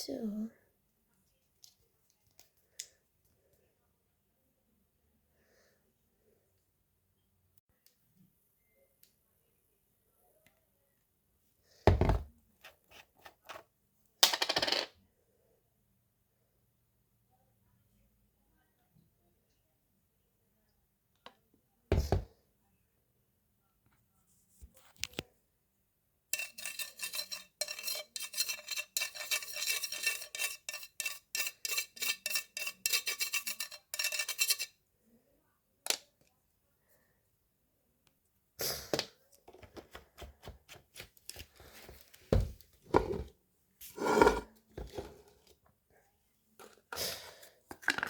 So,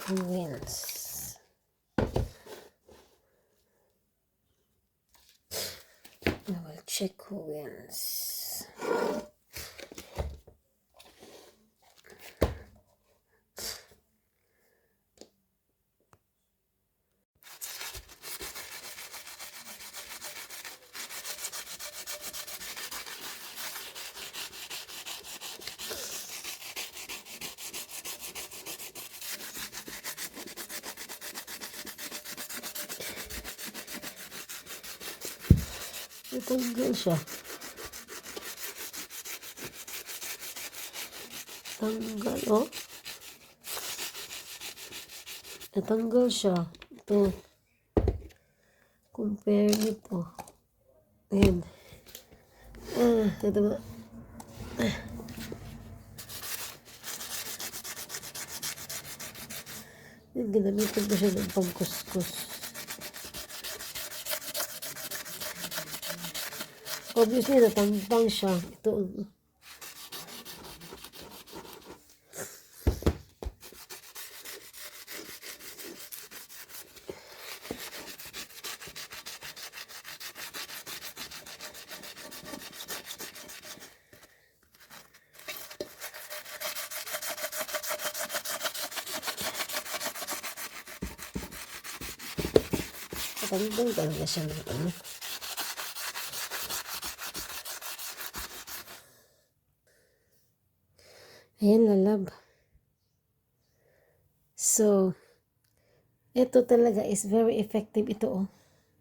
who wins? I will check who wins. Natanggal siya. Tanggal, oh. Natanggal siya. Ito. Compare nito. Ayan. Ito ba? Ginamitan ko siya ng pangkuskus. Obviously, natangpang siya. Ito. Natangpang talaga siya ng ano. Ayan, lalab. So, ito talaga is very effective. Ito, oh.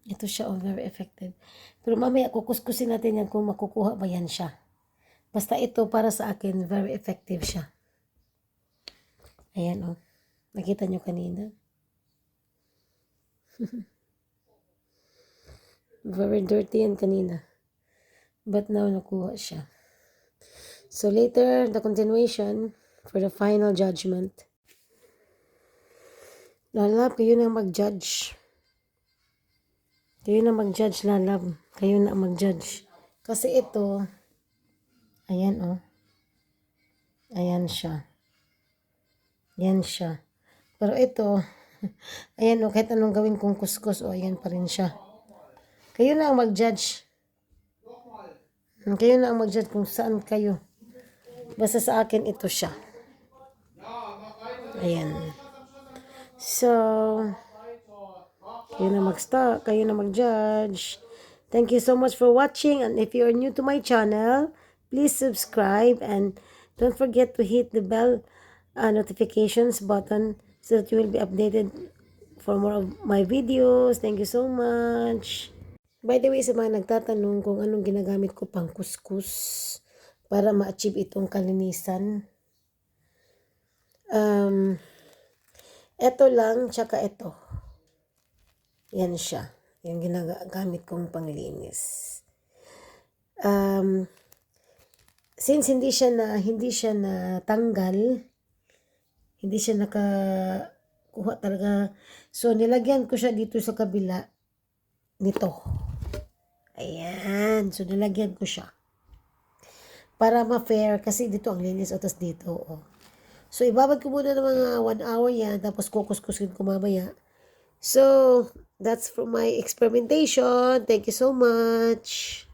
Ito siya, oh, very effective. Pero mamaya, kukuskusin natin yan kung makukuha ba yan siya. Basta ito, para sa akin, very effective siya. Ayan, oh. Nakita nyo kanina. Very dirty yan kanina. But now, nakuha siya. So, later, the continuation for the final judgment. Lalab, kayo na mag-judge. Kayo na mag-judge, lalab. Kayo na mag-judge. Kasi ito, ayan, oh. Ayan siya. Ayan siya. Pero ito, ayan, oh, kahit anong gawin kong kuskus, oh, ayan pa rin siya. Kayo na ang mag-judge. Kayo na ang mag-judge kung saan kayo. Basta sa akin, ito siya. Ayan. So, kayo na mag-start. Kayo na mag-judge. Thank you so much for watching. And if you are new to my channel, please subscribe. And don't forget to hit the bell notifications button so that you will be updated for more of my videos. Thank you so much. By the way, sa mga nagtatanong kung anong ginagamit ko pang kuskus para ma-achieve itong kalinisan. Ito lang, tsaka ito. Yan siya. Yung ginagamit kong panglinis. Since hindi siya natanggal, hindi siya nakakuha talaga. So, nilagyan ko siya dito sa kabila nito. Ayan. So, nilagyan ko siya. Para ma-fair, kasi dito ang linis, o tas dito, oh. So, ibabad ko muna ng mga 1 hour yan, tapos kukuskusin ko mamaya. So, that's for my experimentation. Thank you so much.